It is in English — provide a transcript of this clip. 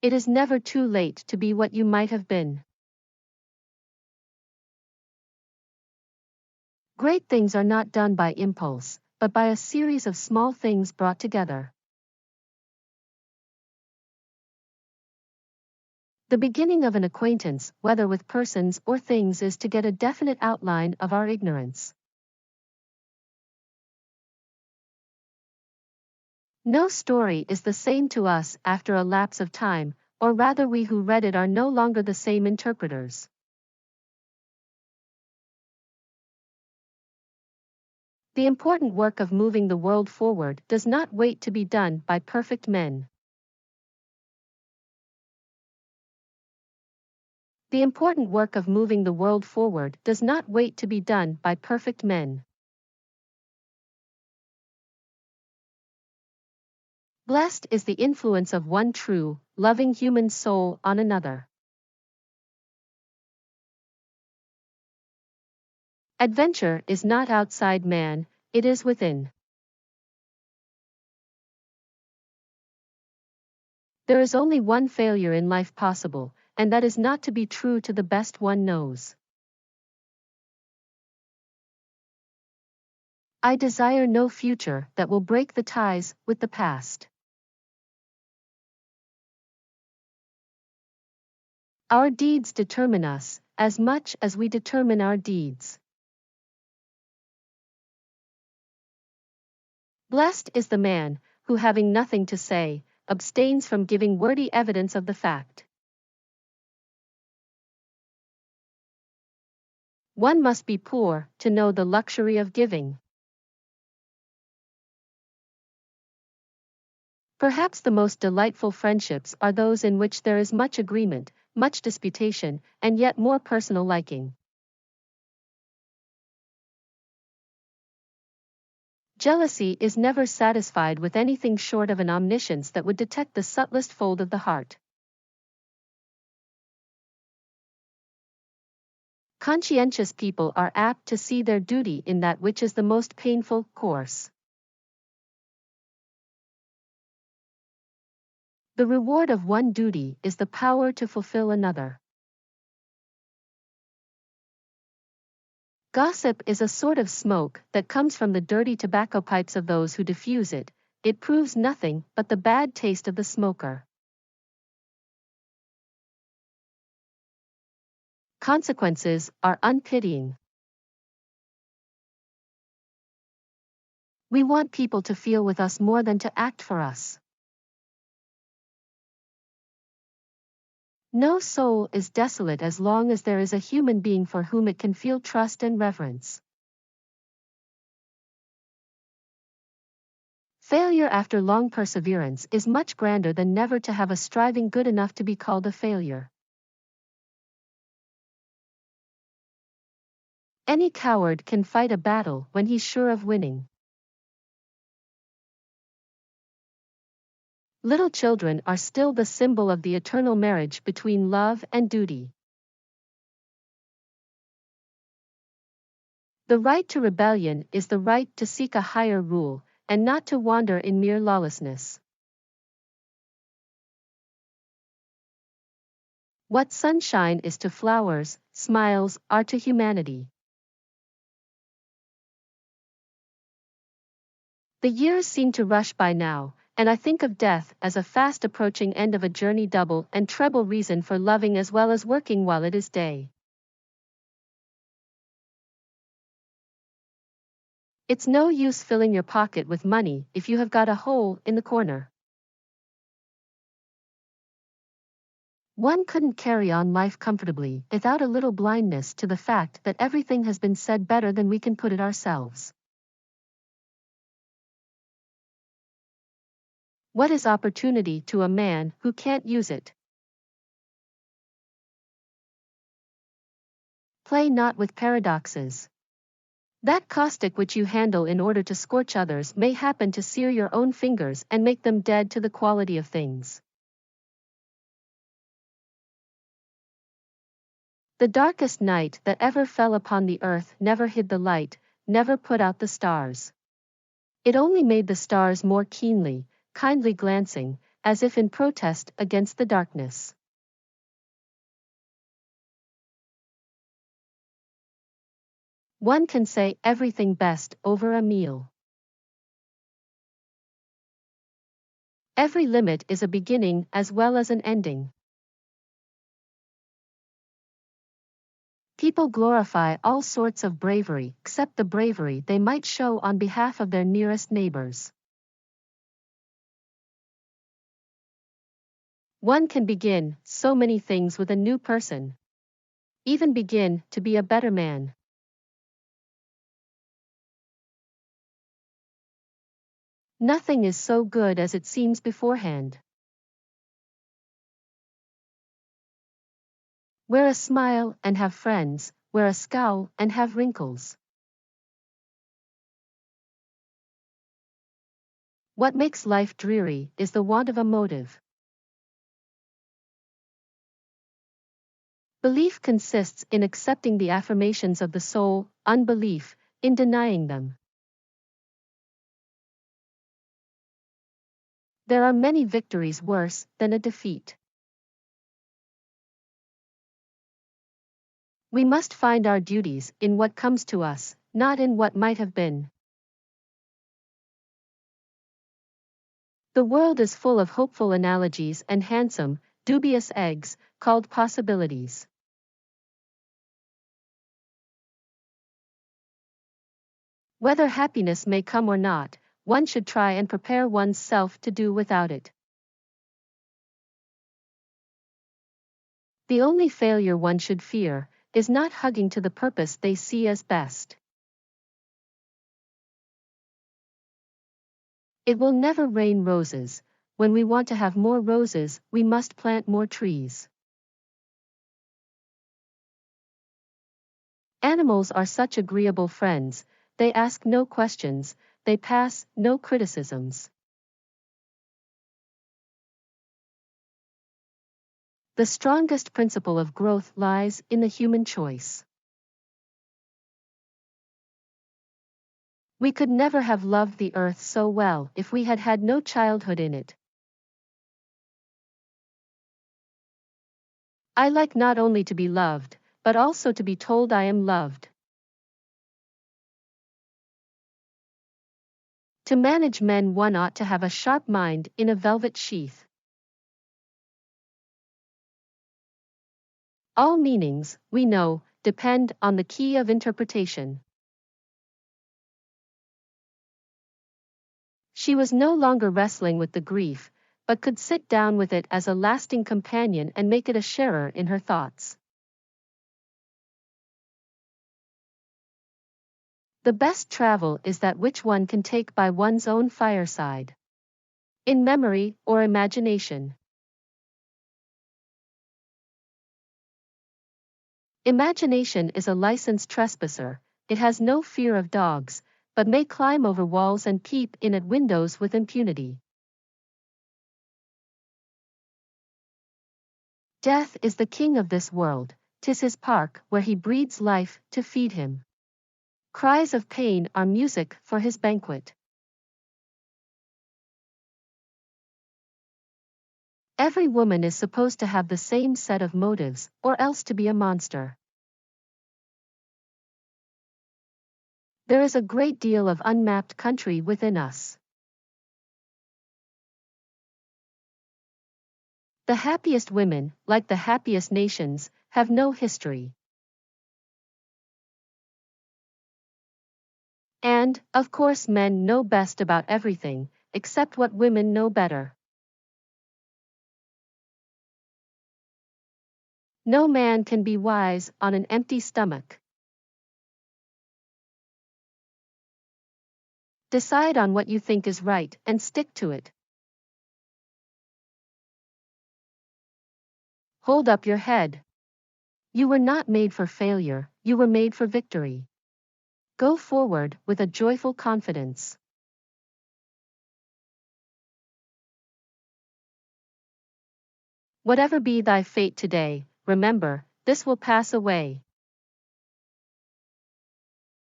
It is never too late to be what you might have been. Great things are not done by impulse, but by a series of small things brought together. The beginning of an acquaintance, whether with persons or things, is to get a definite outline of our ignorance. No story is the same to us after a lapse of time, or rather we who read it are no longer the same interpreters. The important work of moving the world forward does not wait to be done by perfect men. The important work of moving the world forward does not wait to be done by perfect men. Blessed is the influence of one true, loving human soul on another. Adventure is not outside man, it is within. There is only one failure in life possible, and that is not to be true to the best one knows. I desire no future that will break the ties with the past. Our deeds determine us, as much as we determine our deeds. Blessed is the man, who having nothing to say, abstains from giving wordy evidence of the fact. One must be poor to know the luxury of giving. Perhaps the most delightful friendships are those in which there is much agreement, much disputation, and yet more personal liking. Jealousy is never satisfied with anything short of an omniscience that would detect the subtlest fold of the heart. Conscientious people are apt to see their duty in that which is the most painful course. The reward of one duty is the power to fulfill another. Gossip is a sort of smoke that comes from the dirty tobacco pipes of those who diffuse it. It proves nothing but the bad taste of the smoker. Consequences are unpitying. We want people to feel with us more than to act for us. No soul is desolate as long as there is a human being for whom it can feel trust and reverence. Failure after long perseverance is much grander than never to have a striving good enough to be called a failure. Any coward can fight a battle when he's sure of winning. Little children are still the symbol of the eternal marriage between love and duty. The right to rebellion is the right to seek a higher rule, and not to wander in mere lawlessness. What sunshine is to flowers, smiles are to humanity. The years seem to rush by now, and I think of death as a fast approaching end of a journey, double and treble reason for loving as well as working while it is day. It's no use filling your pocket with money if you have got a hole in the corner. One couldn't carry on life comfortably without a little blindness to the fact that everything has been said better than we can put it ourselves. What is opportunity to a man who can't use it? Play not with paradoxes. That caustic which you handle in order to scorch others may happen to sear your own fingers and make them dead to the quality of things. The darkest night that ever fell upon the earth never hid the light, never put out the stars. It only made the stars more keenly, kindly glancing, as if in protest against the darkness. One can say everything best over a meal. Every limit is a beginning as well as an ending. People glorify all sorts of bravery except the bravery they might show on behalf of their nearest neighbors. One can begin so many things with a new person. Even begin to be a better man. Nothing is so good as it seems beforehand. Wear a smile and have friends, wear a scowl and have wrinkles. What makes life dreary is the want of a motive. Belief consists in accepting the affirmations of the soul, unbelief, in denying them. There are many victories worse than a defeat. We must find our duties in what comes to us, not in what might have been. The world is full of hopeful analogies and handsome, dubious eggs, called possibilities. Whether happiness may come or not, one should try and prepare one's self to do without it. The only failure one should fear is not hugging to the purpose they see as best. It will never rain roses. When we want to have more roses, we must plant more trees. Animals are such agreeable friends, they ask no questions, they pass no criticisms. The strongest principle of growth lies in the human choice. We could never have loved the earth so well if we had had no childhood in it. I like not only to be loved, but also to be told I am loved. To manage men, one ought to have a sharp mind in a velvet sheath. All meanings, we know, depend on the key of interpretation. She was no longer wrestling with the grief, but could sit down with it as a lasting companion and make it a sharer in her thoughts. The best travel is that which one can take by one's own fireside. In memory or imagination. Imagination is a licensed trespasser, it has no fear of dogs, but may climb over walls and peep in at windows with impunity. Death is the king of this world, 'tis his park where he breeds life to feed him. Cries of pain are music for his banquet. Every woman is supposed to have the same set of motives, or else to be a monster. There is a great deal of unmapped country within us. The happiest women, like the happiest nations, have no history. And, of course, men know best about everything, except what women know better. No man can be wise on an empty stomach. Decide on what you think is right and stick to it. Hold up your head. You were not made for failure, you were made for victory. Go forward with a joyful confidence. Whatever be thy fate today, remember, this will pass away.